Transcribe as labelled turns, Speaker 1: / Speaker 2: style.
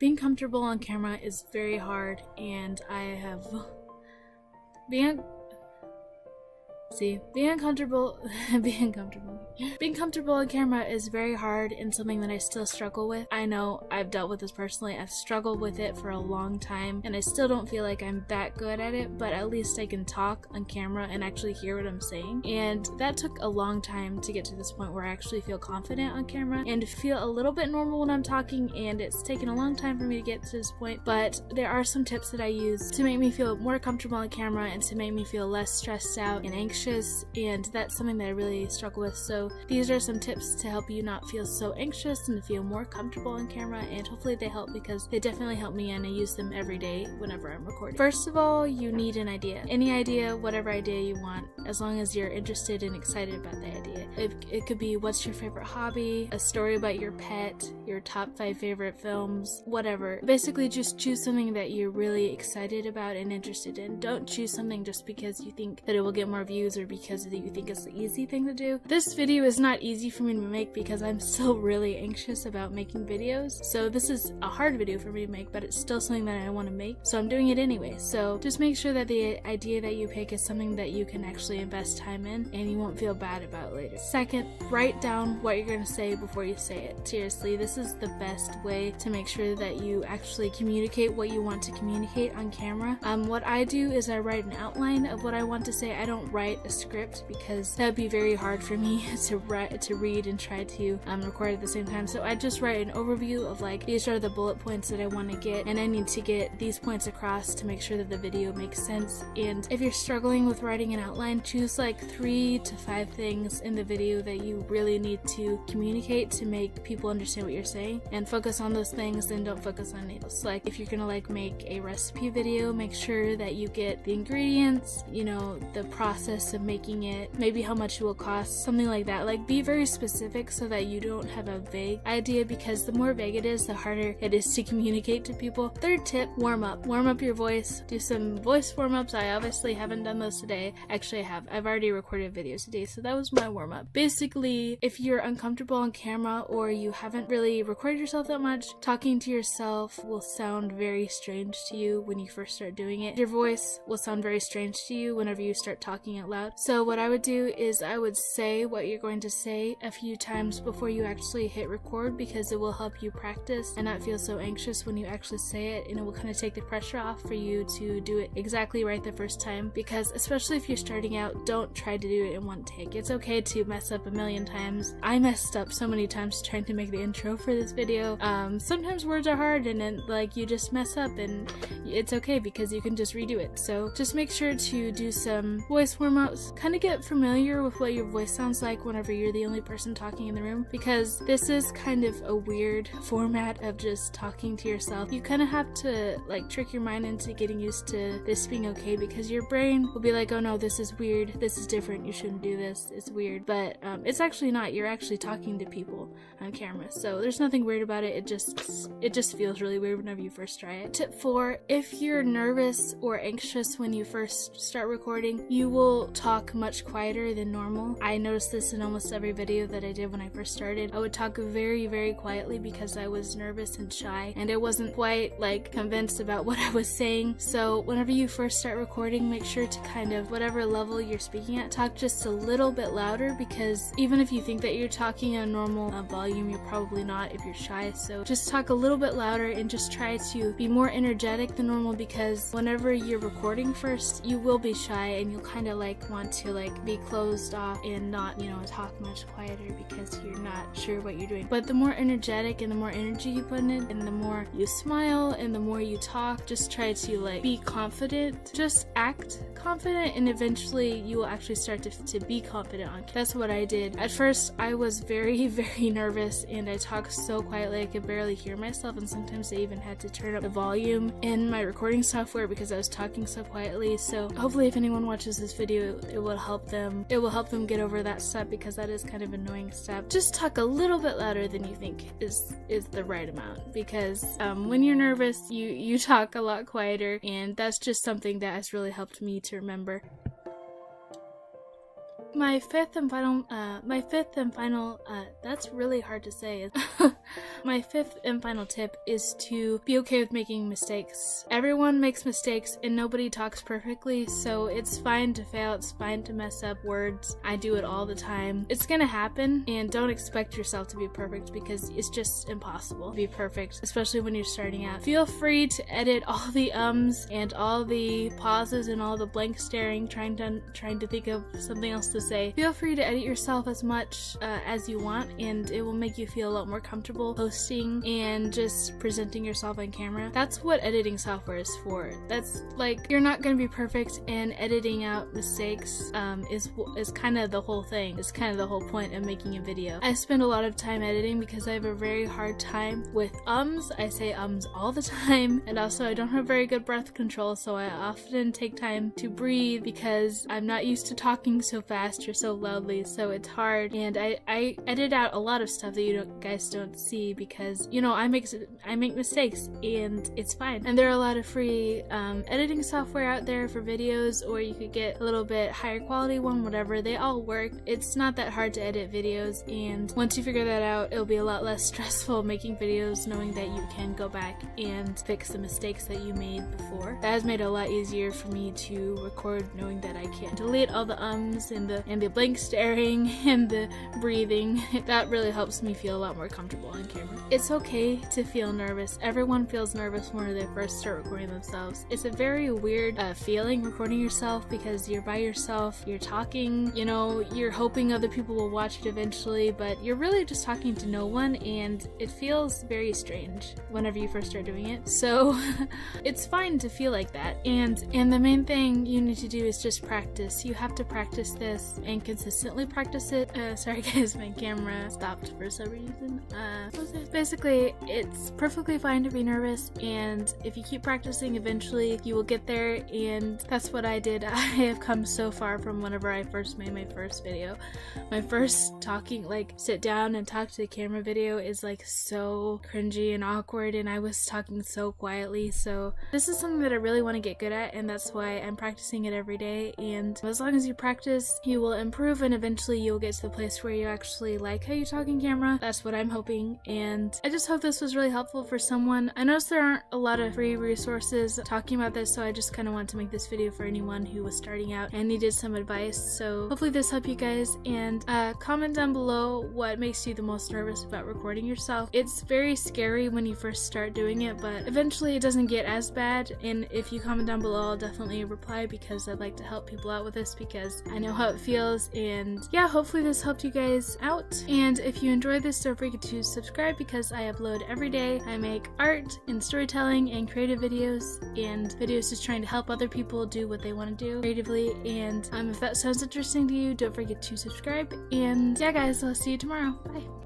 Speaker 1: Being comfortable on camera is very hard, and I have being comfortable on camera is very hard and something that I still struggle with. I know I've dealt with this personally. I've struggled with it for a long time, and I still don't feel like I'm that good at it, but at least I can talk on camera and actually hear what I'm saying. And that took a long time to get to this point where I actually feel confident on camera and feel a little bit normal when I'm talking, and it's taken a long time for me to get to this point. But there are some tips that I use to make me feel more comfortable on camera and to make me feel less stressed out and anxious, and that's something that I really struggle with. So these are some tips to help you not feel so anxious and to feel more comfortable on camera, and hopefully they help, because they definitely help me and I use them every day whenever I'm recording. First of all, you need an idea. Any idea, whatever idea you want, as long as you're interested and excited about the idea. It could be what's your favorite hobby, a story about your pet, your top 5 favorite films, whatever. Basically just choose something that you're really excited about and interested in. Don't choose something just because you think that it will get more views or because you think it's the easy thing to do. This video is not easy for me to make because I'm still really anxious about making videos. So this is a hard video for me to make, but it's still something that I want to make, so I'm doing it anyway. So just make sure that the idea that you pick is something that you can actually invest time in and you won't feel bad about later. Second, write down what you're going to say before you say it. Seriously, this is the best way to make sure that you actually communicate what you want to communicate on camera. What I do is I write an outline of what I want to say. I don't write a script because that would be very hard for me to read and try to record at the same time. So I just write an overview of like, these are the bullet points that I want to get, and I need to get these points across to make sure that the video makes sense. And if you're struggling with writing an outline, choose like 3 to 5 things in the video that you really need to communicate to make people understand what you're saying, and focus on those things and don't focus on anything else. Like if you're gonna like make a recipe video, make sure that you get the ingredients, you know, the process of making it, maybe how much it will cost, something like that. Like be very specific so that you don't have a vague idea, because the more vague it is, the harder it is to communicate to people. Third tip, warm up your voice. Do some voice warm-ups. I obviously haven't done those today. Actually I have. I've already recorded videos today, so that was my warm-up. Basically, if you're uncomfortable on camera or you haven't really recorded yourself that much, talking to yourself will sound very strange to you when you first start doing it. Your voice will sound very strange to you whenever you start talking out loud. So what I would do is I would say what you're going to say a few times before you actually hit record, because it will help you practice and not feel so anxious when you actually say it, and it will kind of take the pressure off for you to do it exactly right the first time. Because especially if you're starting out, don't try to do it in one take. It's okay to mess up a million times. I messed up so many times trying to make the intro for this video. Sometimes words are hard and then like you just mess up, and it's okay because you can just redo it. So just make sure to do some voice warm-ups, kind of get familiar with what your voice sounds like whenever you're the only person talking in the room, because this is kind of a weird format of just talking to yourself. You kind of have to like trick your mind into getting used to this being okay, because your brain will be like, oh no, this is weird, this is different, you shouldn't do this, it's weird. But it's actually not. You're actually talking to people on camera, so there's nothing weird about it. It just feels really weird whenever you first try it. Tip 4, if you're nervous or anxious when you first start recording, you will talk much quieter than normal. I noticed this in almost every video that I did when I first started. I would talk very, very quietly because I was nervous and shy, and I wasn't quite like convinced about what I was saying. So whenever you first start recording, make sure to kind of, whatever level you're speaking at, talk just a little bit louder, because even if you think that you're talking at a normal volume, you're probably not if you're shy. So just talk a little bit louder and just try to be more energetic than normal, because whenever you're recording first, you will be shy and you'll kind of like want to like be closed off and not, you know, talk much quieter because you're not sure what you're doing. But the more energetic and the more energy you put in it, and the more you smile and the more you talk, just try to like be confident. Just act confident, and eventually you will actually start to be confident on camera. That's what I did. At first I was very, very nervous and I talked so quietly I could barely hear myself, and sometimes I even had to turn up the volume in my recording software because I was talking so quietly. So hopefully if anyone watches this video, it will help them get over that step, because that is kind of an annoying step. Just talk a little bit louder than you think is the right amount, because when you're nervous you talk a lot quieter, and that's just something that has really helped me to remember. My fifth and final, that's really hard to say. My fifth and final tip is to be okay with making mistakes. Everyone makes mistakes and nobody talks perfectly, so it's fine to fail, it's fine to mess up words. I do it all the time. It's gonna happen, and don't expect yourself to be perfect because it's just impossible to be perfect, especially when you're starting out. Feel free to edit all the ums and all the pauses and all the blank staring, trying to think of something else to say. Feel free to edit yourself as much as you want, and it will make you feel a lot more comfortable hosting and just presenting yourself on camera. That's what editing software is for. That's like, you're not going to be perfect, and editing out mistakes is kind of the whole thing. It's kind of the whole point of making a video. I spend a lot of time editing because I have a very hard time with ums. I say ums all the time, and also I don't have very good breath control, so I often take time to breathe because I'm not used to talking so fast or so loudly, so it's hard. And I edit out a lot of stuff that you guys don't see because, you know, I make mistakes and it's fine. And there are a lot of free editing software out there for videos, or you could get a little bit higher quality one, whatever. They all work. It's not that hard to edit videos, and once you figure that out, it'll be a lot less stressful making videos knowing that you can go back and fix the mistakes that you made before. That has made it a lot easier for me to record knowing that I can delete all the ums and the blank staring and the breathing. That really helps me feel a lot more comfortable on camera. It's okay to feel nervous. Everyone feels nervous when they first start recording themselves. It's a very weird feeling recording yourself because you're by yourself, you're talking, you know, you're hoping other people will watch it eventually, but you're really just talking to no one, and it feels very strange whenever you first start doing it. So it's fine to feel like that, and the main thing you need to do is just practice. You have to practice this and consistently practice it. Sorry guys, my camera stopped for some reason. Basically, it's perfectly fine to be nervous, and if you keep practicing, eventually you will get there, and that's what I did. I have come so far from whenever I first made my first video. My first talking, like sit down and talk to the camera video is like so cringy and awkward, and I was talking so quietly. So this is something that I really want to get good at, and that's why I'm practicing it every day. And as long as you practice, you will improve, and eventually you'll get to the place where you actually like how you talk in camera. That's what I'm hoping, and I just hope this was really helpful for someone. I noticed there aren't a lot of free resources talking about this, so I just kind of want to make this video for anyone who was starting out and needed some advice. So hopefully this helped you guys, and comment down below what makes you the most nervous about recording yourself. It's very scary when you first start doing it, but eventually it doesn't get as bad, and if you comment down below, I'll definitely reply because I'd like to help people out with this because I know how it feels. And yeah, hopefully this helped you guys out, and if you enjoyed this, don't forget to subscribe because I upload every day. I make art and storytelling and creative videos, and videos just trying to help other people do what they want to do creatively. And if that sounds interesting to you, don't forget to subscribe, and yeah guys, I'll see you tomorrow. Bye.